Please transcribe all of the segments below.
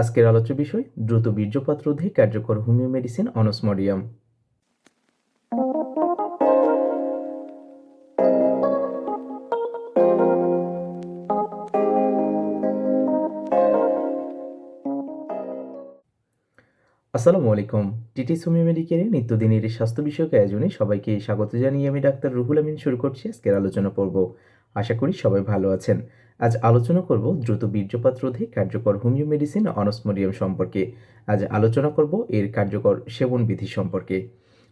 আজকের আলোচ্য বিষয় দ্রুত বীর্যপাত রোধে কার্যকর হোমিও মেডিসিন অনস্মডিয়াম। আসসালামু আলাইকুম। টিটিস হোমিও মেডিকেলের নিত্যদিনের এই স্বাস্থ্য বিষয়ক আয়োজনে সবাইকে স্বাগত জানিয়ে আমি ডাক্তার রুহুল আমিন শুরু করছি আজকের আলোচনা পর্ব। আশা করি সবাই ভালো আছেন। আজ আলোচনা করব দ্রুত বীর্যপাত রোধে কার্যকর হোমিও মেডিসিন অনস্মডিয়াম সম্পর্কে। আজ আলোচনা করব এর কার্যকর সেবন বিধি সম্পর্কে।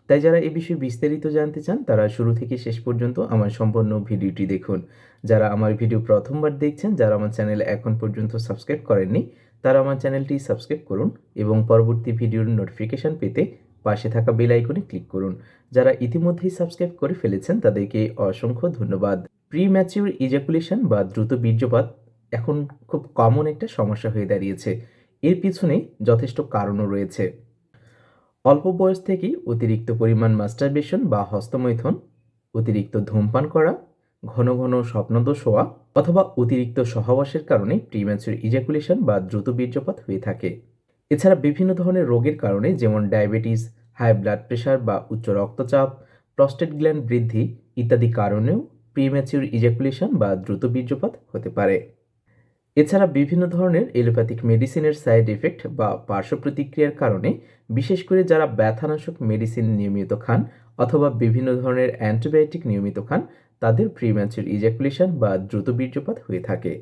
তাই যারা এ বিষয়ে বিস্তারিত জানতে চান তারা শুরু থেকে শেষ পর্যন্ত আমার সম্পূর্ণ ভিডিওটি দেখুন। যারা আমার ভিডিও প্রথমবার দেখছেন, যারা আমার চ্যানেল এখন পর্যন্ত সাবস্ক্রাইব করেননি, তারা আমার চ্যানেলটি সাবস্ক্রাইব করুন এবং পরবর্তী ভিডিওর নোটিফিকেশান পেতে পাশে থাকা বেল আইকনে ক্লিক করুন। যারা ইতিমধ্যেই সাবস্ক্রাইব করে ফেলেছেন তাদেরকে অসংখ্য ধন্যবাদ। প্রিম্যাচিউর ইজাকুলেশন বা দ্রুত বীর্যপাত এখন খুব কমন একটা সমস্যা হয়ে দাঁড়িয়েছে। এর পিছনে যথেষ্ট কারণও রয়েছে। অল্প বয়স থেকেই অতিরিক্ত পরিমাণ মাস্টারবেশন বা হস্তমৈথুন, অতিরিক্ত ধূমপান করা, ঘন ঘন স্বপ্নদোষ হওয়া অথবা অতিরিক্ত সহবাসের কারণে প্রিম্যাচুর ইজাকুলেশন বা দ্রুত বীর্যপাত হয়ে থাকে। এছাড়া বিভিন্ন ধরনের রোগের কারণে যেমন ডায়াবেটিস, হাই ব্লাড প্রেশার বা উচ্চ রক্তচাপ, প্রস্টেট গ্ল্যান্ড বৃদ্ধি ইত্যাদি কারণেও প্রিম্যাচুর ইজাকুলেশন বা দ্রুত বীর্যপাত হতে পারে। এছাড়া বিভিন্ন ধরনের এলোপ্যাথিক মেডিসিনের সাইড এফেক্ট বা পার্শ্ব প্রতিক্রিয়ার কারণে, বিশেষ করে যারা ব্যথানাশক মেডিসিন নিয়মিত খান অথবা বিভিন্ন ধরনের অ্যান্টিবায়োটিক নিয়মিত খান, তাদের প্রিম্যাচুর ইজাকুলেশন বা দ্রুত বীর্যপাত হয়ে থাকে।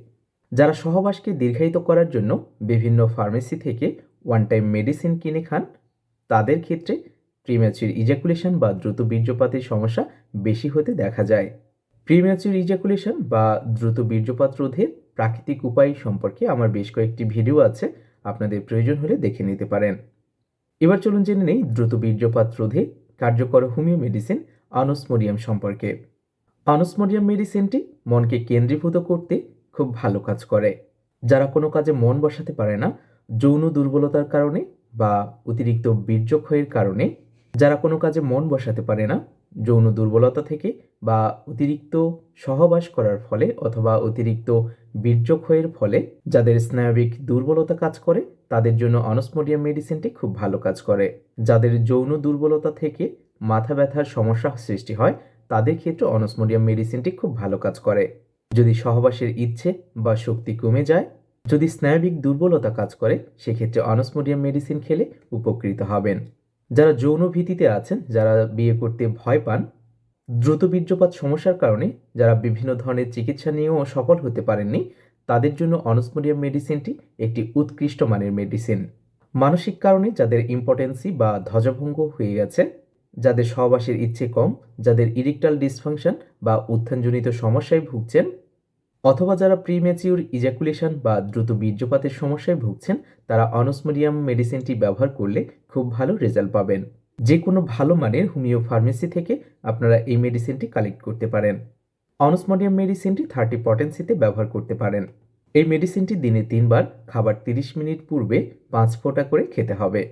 যারা সহবাসকে দীর্ঘায়িত করার জন্য বিভিন্ন ফার্মেসি থেকে ওয়ান টাইম মেডিসিন কিনে খান, তাদের ক্ষেত্রে প্রিম্যাচুর ইজাকুলেশন বা দ্রুত বীর্যপাতের সমস্যা বেশি হতে দেখা যায়। প্রিম্যাচুর ইজাকুলেশন বা দ্রুত বীর্যপাত রোধের প্রাকৃতিক উপায় সম্পর্কে আমার বেশ কয়েকটি ভিডিও আছে, আপনাদের প্রয়োজন হলে দেখে নিতে পারেন। এবার চলুন জেনে নেই দ্রুত বীর্যপাত রোধে কার্যকর হোমিও মেডিসিন অনস্মডিয়াম সম্পর্কে। অনস্মডিয়াম মেডিসিনটি মনকে কেন্দ্রীভূত করতে খুব ভালো কাজ করে। যারা কোনো কাজে মন বসাতে পারে না, যৌন দুর্বলতার কারণে বা অতিরিক্ত বীর্যক্ষয়ের কারণে, যারা কোনো কাজে মন বসাতে পারে না যৌন দুর্বলতা থেকে বা অতিরিক্ত সহবাস করার ফলে অথবা অতিরিক্ত বীর্যক্ষয়ের ফলে, যাদের স্নায়বিক দুর্বলতা কাজ করে, তাদের জন্য অনস্মডিয়াম মেডিসিনটি খুব ভালো কাজ করে। যাদের যৌন দুর্বলতা থেকে মাথা ব্যথার সমস্যা সৃষ্টি হয়, তাদের ক্ষেত্রে অনস্মডিয়াম মেডিসিনটি খুব ভালো কাজ করে। যদি সহবাসের ইচ্ছে বা শক্তি কমে যায়, যদি স্নায়বিক দুর্বলতা কাজ করে, সেক্ষেত্রে অনস্মডিয়াম মেডিসিন খেলে উপকৃত হবেন। যারা যৌন ভীতিতে আছেন, যারা বিয়ে করতে ভয় পান, দ্রুত বীর্যপাত সমস্যার কারণে যারা বিভিন্ন ধরনের চিকিৎসা নিয়েও সফল হতে পারেননি, তাদের জন্য অনস্মডিয়াম মেডিসিনটি একটি উৎকৃষ্ট মানের মেডিসিন। মানসিক কারণে যাদের ইম্পটেন্সি বা ধ্বজভঙ্গ হয়ে গেছে, যাদের সহবাসের ইচ্ছে কম, যাদের ইরেকটাল ডিসফাংশন বা উত্থানজনিত সমস্যায় ভুগছেন, অথবা যারা প্রিম্যাচিউর ইজাকুলেশন বা দ্রুত বীর্যপাতের সমস্যায় ভুগছেন, তারা অনস্মডিয়াম মেডিসিনটি ব্যবহার করলে খুব ভালো রেজাল্ট পাবেন। যে কোনো ভালো মানের হোমিও ফার্মেসি থেকে আপনারা এই মেডিসিনটি কালেক্ট করতে পারেন। অনস্মডিয়াম মেডিসিনটি 30 পটেন্সিতে ব্যবহার করতে পারেন। এই মেডিসিনটি দিনে 3 বার খাবার 30 মিনিট পূর্বে 5 ফোঁটা করে খেতে হবে।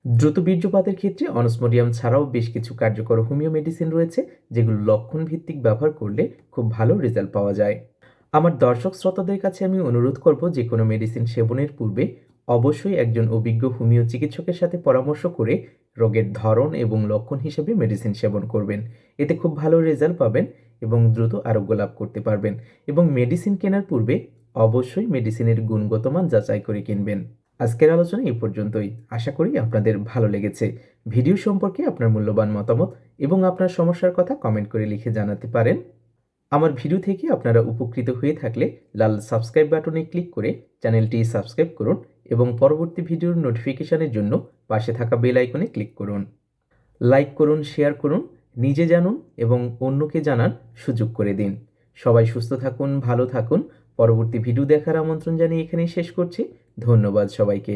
দ্রুত বীর্যপাতের ক্ষেত্রে অনস্মডিয়াম ছাড়াও বেশ কিছু কার্যকর হোমিও মেডিসিন রয়েছে, যেগুলো লক্ষণ ভিত্তিক ব্যবহার করলে খুব ভালো রেজাল্ট পাওয়া যায়। আমার দর্শক শ্রোতাদের কাছে আমি অনুরোধ করব, যে কোনো মেডিসিন সেবনের পূর্বে অবশ্যই একজন অভিজ্ঞ হোমিও চিকিৎসকের সাথে পরামর্শ করে রোগের ধরন এবং লক্ষণ হিসেবে মেডিসিন সেবন করবেন। এতে খুব ভালো রেজাল্ট পাবেন এবং দ্রুত আরোগ্য লাভ করতে পারবেন। এবং মেডিসিন কেনার পূর্বে অবশ্যই মেডিসিনের গুণগত মান যাচাই করে কিনবেন। আজকের আলোচনা এই পর্যন্তই। আশা করি আপনাদের ভালো লেগেছে। ভিডিও সম্পর্কে আপনার মূল্যবান মতামত এবং আপনার সমস্যার কথা কমেন্ট করে লিখে জানাতে পারেন। আমার ভিডিও থেকে আপনারা উপকৃত হয়ে থাকলে লাল সাবস্ক্রাইব বাটনে ক্লিক করে চ্যানেলটি সাবস্ক্রাইব করুন এবং পরবর্তী ভিডিওর নোটিফিকেশনের জন্য পাশে থাকা বেল আইকনে ক্লিক করুন। লাইক করুন, শেয়ার করুন, নিজে জানুন এবং অন্যকে জানার সুযোগ করে দিন। সবাই সুস্থ থাকুন, ভালো থাকুন। পরবর্তী ভিডিও দেখার আমন্ত্রণ জানিয়ে এখানেই শেষ করছি। ধন্যবাদ সবাইকে।